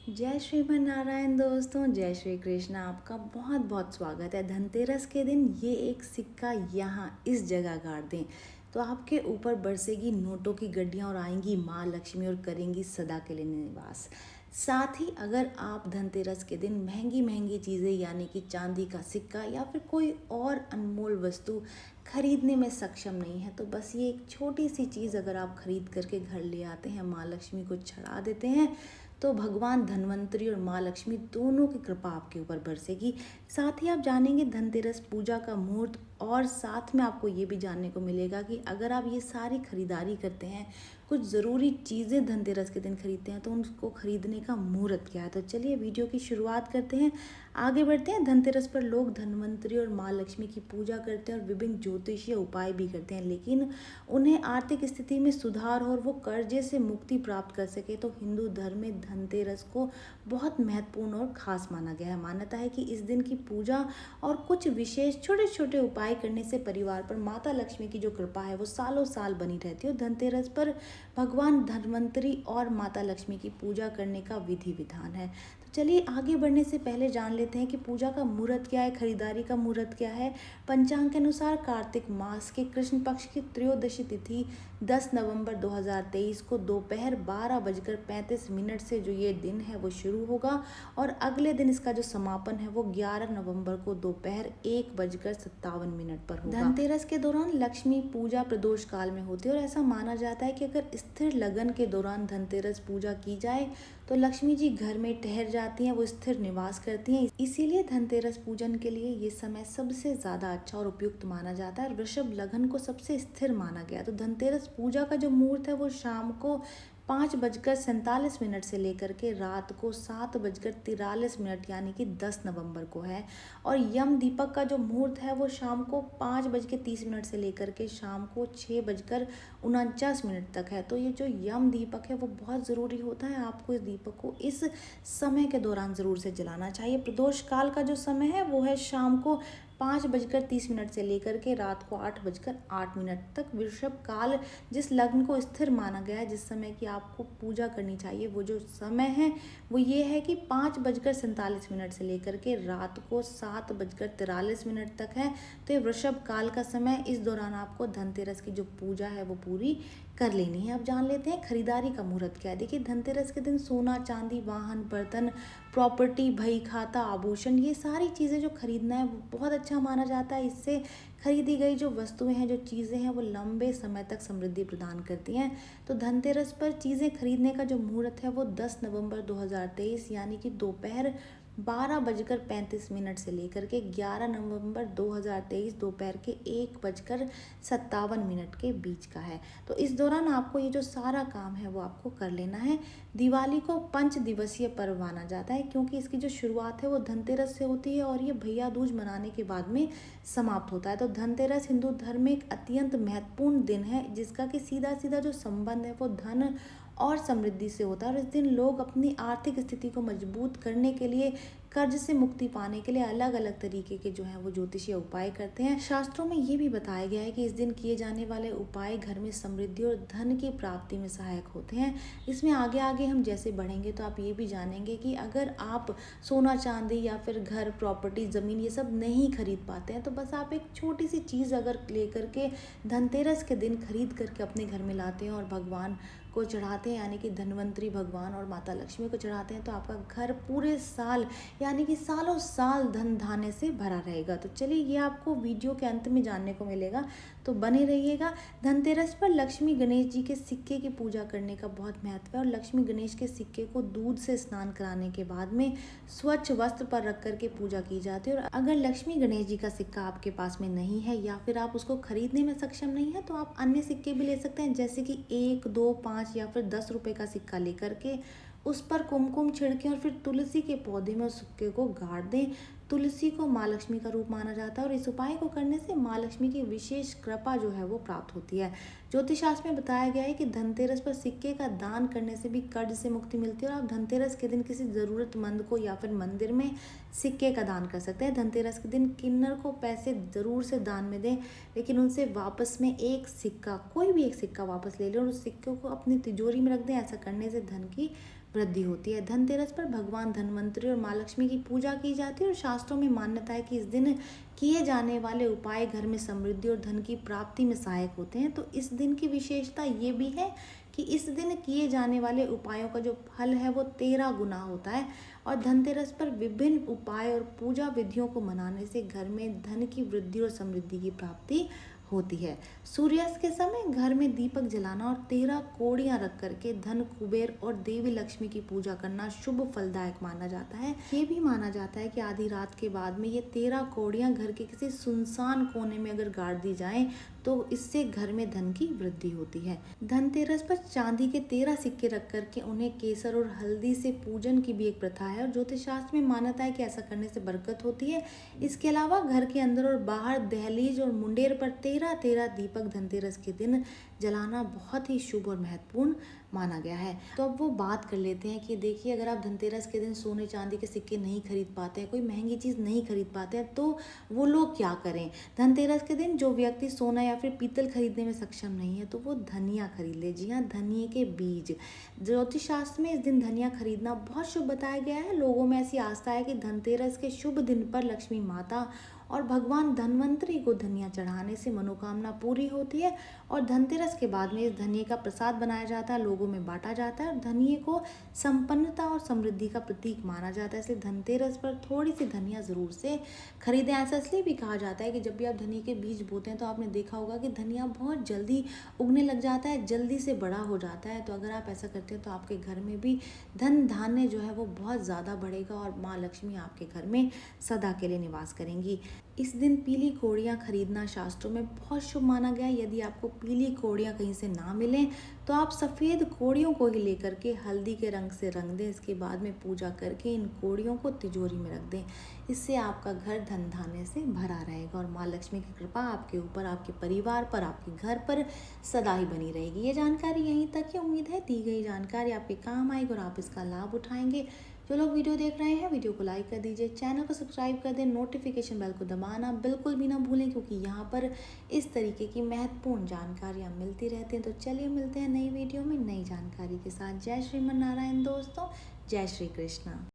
जय श्रीमन नारायण दोस्तों, जय श्री कृष्ण। आपका बहुत बहुत स्वागत है। धनतेरस के दिन ये एक सिक्का यहाँ इस जगह गाड़ दें तो आपके ऊपर बरसेगी नोटों की गड्डियाँ और आएंगी माँ लक्ष्मी और करेंगी सदा के लिए निवास। साथ ही अगर आप धनतेरस के दिन महंगी महंगी चीज़ें यानी कि चांदी का सिक्का या फिर कोई और अनमोल वस्तु खरीदने में सक्षम नहीं है तो बस ये एक छोटी सी चीज़ अगर आप खरीद करके घर ले आते हैं, माँ लक्ष्मी को चढ़ा देते हैं तो भगवान धन्वंतरी और माँ लक्ष्मी दोनों की कृपा आपके ऊपर बरसेगी। साथ ही आप जानेंगे धनतेरस पूजा का मुहूर्त और साथ में आपको ये भी जानने को मिलेगा कि अगर आप ये सारी खरीदारी करते हैं, कुछ ज़रूरी चीज़ें धनतेरस के दिन खरीदते हैं तो उनको खरीदने का मुहूर्त क्या है। तो चलिए वीडियो की शुरुआत करते हैं, आगे बढ़ते हैं। धनतेरस पर लोग धन्वंतरी और माँ लक्ष्मी की पूजा करते हैं और विभिन्न ज्योतिषीय उपाय भी करते हैं, लेकिन उन्हें आर्थिक स्थिति में सुधार हो और वो कर्जे से मुक्ति प्राप्त कर सके तो हिंदू धर्म में धनतेरस को बहुत महत्वपूर्ण और खास माना गया है। मान्यता है कि इस दिन की पूजा और कुछ विशेष छोटे छोटे उपाय करने से परिवार पर माता लक्ष्मी की जो कृपा है वो सालों साल बनी रहती है। धनतेरस पर भगवान धन्वंतरी और माता लक्ष्मी की पूजा करने का विधि विधान है। तो चलिए आगे बढ़ने से पहले जान लेते हैं कि पूजा का मुहूर्त क्या है, खरीदारी का मुहूर्त क्या है। पंचांग के अनुसार कार्तिक मास के कृष्ण पक्ष की त्रयोदशी तिथि 10 नवंबर 2023 को दोपहर 12:35 से जो ये दिन है वो शुरू होगा और अगले दिन इसका जो समापन है वो 11 नवंबर को दोपहर 1:57 पर होगा। धनतेरस के दौरान लक्ष्मी पूजा प्रदोष काल में होती है और ऐसा माना जाता है कि अगर स्थिर लगन के दौरान धनतेरस पूजा की जाए तो लक्ष्मी जी घर में ठहर जाती हैं, वो स्थिर निवास करती हैं। इसीलिए धनतेरस पूजन के लिए ये समय सबसे ज़्यादा अच्छा और उपयुक्त माना जाता है और वृषभ लगन को सबसे स्थिर माना गया। तो धनतेरस पूजा का जो मुहूर्त है वो शाम को 5:47 से लेकर के रात को 7:43 यानी कि 10 नवंबर को है। और यम दीपक का जो मुहूर्त है वो शाम को 5:30 से लेकर के शाम को 6:49 तक है। तो ये जो यम दीपक है वो बहुत ज़रूरी होता है, आपको इस दीपक को इस समय के दौरान ज़रूर से जलाना चाहिए। प्रदोष काल का जो समय है वो है शाम को 5:30 से लेकर के रात को 8:08 तक। वृषभ काल जिस लग्न को स्थिर माना गया है, जिस समय की आपको पूजा करनी चाहिए, वो जो समय है वो ये है कि 5:47 से लेकर के रात को 7:43 तक है। तो ये वृषभ काल का समय, इस दौरान आपको धनतेरस की जो पूजा है वो पूरी कर लेनी है। अब जान लेते हैं खरीदारी का मुहूर्त क्या है। देखिए धनतेरस के दिन सोना चांदी वाहन बर्तन प्रॉपर्टी बही खाता आभूषण ये सारी चीज़ें जो खरीदना है वो बहुत अच्छा माना जाता है। इससे खरीदी गई जो वस्तुएं हैं, जो चीज़ें हैं वो लंबे समय तक समृद्धि प्रदान करती हैं। तो धनतेरस पर चीज़ें खरीदने का जो मुहूर्त है वो 10 नवंबर 2023 यानी कि दोपहर 12:35 से लेकर के 11 नवंबर 2023 दोपहर के 1:57 के बीच का है। तो इस दौरान आपको ये जो सारा काम है वो आपको कर लेना है। दिवाली को 5 दिवसीय पर्व माना जाता है क्योंकि इसकी जो शुरुआत है वो धनतेरस से होती है और ये भैया दूज मनाने के बाद में समाप्त होता है। तो धनतेरस हिंदू धर्म में एक अत्यंत महत्वपूर्ण दिन है जिसका कि सीधा सीधा जो संबंध है वो धन और समृद्धि से होता है। और इस दिन लोग अपनी आर्थिक स्थिति को मजबूत करने के लिए, कर्ज से मुक्ति पाने के लिए अलग अलग तरीके के जो हैं वो ज्योतिषीय उपाय करते हैं। शास्त्रों में ये भी बताया गया है कि इस दिन किए जाने वाले उपाय घर में समृद्धि और धन की प्राप्ति में सहायक होते हैं। इसमें आगे आगे हम जैसे बढ़ेंगे तो आप ये भी जानेंगे कि अगर आप सोना चांदी या फिर घर प्रॉपर्टी ज़मीन ये सब नहीं खरीद पाते हैं तो बस आप एक छोटी सी चीज़ अगर लेकर के धनतेरस के दिन खरीद करके अपने घर में लाते हैं और भगवान को चढ़ाते हैं यानी कि धन्वंतरी भगवान और माता लक्ष्मी को चढ़ाते हैं तो आपका घर पूरे साल यानी कि सालों साल धन धान्य से भरा रहेगा। तो चलिए ये आपको वीडियो के अंत में जानने को मिलेगा, तो बने रहिएगा। धनतेरस पर लक्ष्मी गणेश जी के सिक्के की पूजा करने का बहुत महत्व है और लक्ष्मी गणेश के सिक्के को दूध से स्नान कराने के बाद में स्वच्छ वस्त्र पर रख करके पूजा की जाती है। और अगर लक्ष्मी गणेश जी का सिक्का आपके पास में नहीं है या फिर आप उसको खरीदने में सक्षम नहीं है तो आप अन्य सिक्के भी ले सकते हैं, जैसे कि 1, 2, 5 या फिर 10 रुपए का सिक्का लेकर के उस पर कुमकुम छिड़कें और फिर तुलसी के पौधे में उस सिक्के को गाड़ दें। तुलसी को माँ लक्ष्मी का रूप माना जाता है और इस उपाय को करने से माँ लक्ष्मी की विशेष कृपा जो है वो प्राप्त होती है। ज्योतिष शास्त्र में बताया गया है कि धनतेरस पर सिक्के का दान करने से भी कर्ज से मुक्ति मिलती है और आप धनतेरस के दिन किसी ज़रूरतमंद को या फिर मंदिर में सिक्के का दान कर सकते हैं। धनतेरस के दिन किन्नर को पैसे ज़रूर से दान में दें, लेकिन उनसे वापस में एक सिक्का, कोई भी एक सिक्का वापस ले लें और उस सिक्के को अपनी तिजोरी में रख दें। ऐसा करने से धन की वृद्धि होती है। धनतेरस पर भगवान धन्वंतरी और माँ लक्ष्मी की पूजा की जाती है और शास्त्रों में मान्यता है कि इस दिन किए जाने वाले उपाय घर में समृद्धि और धन की प्राप्ति में सहायक होते हैं। तो इस दिन की विशेषता ये भी है कि इस दिन किए जाने वाले उपायों का जो फल है वो 13 गुना होता है। और धनतेरस पर विभिन्न उपाय और पूजा विधियों को मनाने से घर में धन की वृद्धि और समृद्धि की प्राप्ति होती है। सूर्यास्त के समय घर में दीपक जलाना और 13 कोड़ियां रख करके धन कुबेर और देवी लक्ष्मी की पूजा करना शुभ फलदायक माना जाता है। ये भी माना जाता है कि आधी रात के बाद में ये 13 कोड़ियां घर के किसी सुनसान कोने में अगर गाड़ दी जाएं तो इससे घर में धन की वृद्धि होती है। धनतेरस पर चांदी के 13 सिक्के रख करके उन्हें केसर और हल्दी से पूजन की भी एक प्रथा है और ज्योतिष शास्त्र में मान्यता है कि ऐसा करने से बरकत होती है। इसके अलावा घर के अंदर और बाहर दहलीज और मुंडेर पर 13 दीपक धनतेरस के दिन जलाना बहुत ही शुभ और महत्वपूर्ण माना गया है। तो अब वो बात कर लेते हैं कि देखिए, अगर आप धनतेरस के दिन सोने चांदी के सिक्के नहीं खरीद पाते हैं, कोई महंगी चीज़ नहीं खरीद पाते हैं, तो वो लोग क्या करें। धनतेरस के दिन जो व्यक्ति सोना या फिर पीतल खरीदने में सक्षम नहीं है तो वो धनिया खरीद ले। जी हाँ, धनिये के बीज। ज्योतिष शास्त्र में इस दिन धनिया खरीदना बहुत शुभ बताया गया है। लोगों में ऐसी आस्था है कि धनतेरस के शुभ दिन पर लक्ष्मी माता और भगवान धन्वंतरी को धनिया चढ़ाने से मनोकामना पूरी होती है। और धनतेरस के बाद में इस धनिये का प्रसाद बनाया जाता है, लोगों में बांटा जाता है और धनिये को संपन्नता और समृद्धि का प्रतीक माना जाता है। इसलिए धनतेरस पर थोड़ी सी धनिया ज़रूर से खरीदें। ऐसा इसलिए भी कहा जाता है कि जब भी आप धनिये के बीज बोते हैं तो आपने देखा होगा कि धनिया बहुत जल्दी उगने लग जाता है, जल्दी से बड़ा हो जाता है। तो अगर आप ऐसा करते हैं तो आपके घर में भी धन धान्य जो है वो बहुत ज़्यादा बढ़ेगा और माँ लक्ष्मी आपके घर में सदा के लिए निवास करेंगी। इस दिन पीली कोड़ियाँ खरीदना शास्त्रों में बहुत शुभ माना गया है। यदि आपको पीली कोड़ियाँ कहीं से ना मिलें तो आप सफ़ेद कोड़ियों को ही लेकर के हल्दी के रंग से रंग दें। इसके बाद में पूजा करके इन कोड़ियों को तिजोरी में रख दें। इससे आपका घर धन धान्य से भरा रहेगा और माँ लक्ष्मी की कृपा आपके ऊपर, आपके परिवार पर, आपके घर पर सदा ही बनी रहेगी। ये जानकारी यहीं तक है। उम्मीद है दी गई जानकारी आपके काम आएगी और आप इसका लाभ उठाएंगे। जो लोग वीडियो देख रहे हैं वीडियो को लाइक कर दीजिए, चैनल को सब्सक्राइब कर दें, नोटिफिकेशन बेल को दबाना बिल्कुल भी ना भूलें क्योंकि यहाँ पर इस तरीके की महत्वपूर्ण जानकारियाँ मिलती रहती हैं। तो चलिए मिलते हैं नई वीडियो में नई जानकारी के साथ। जय श्रीमन नारायण दोस्तों, जय श्री कृष्णा।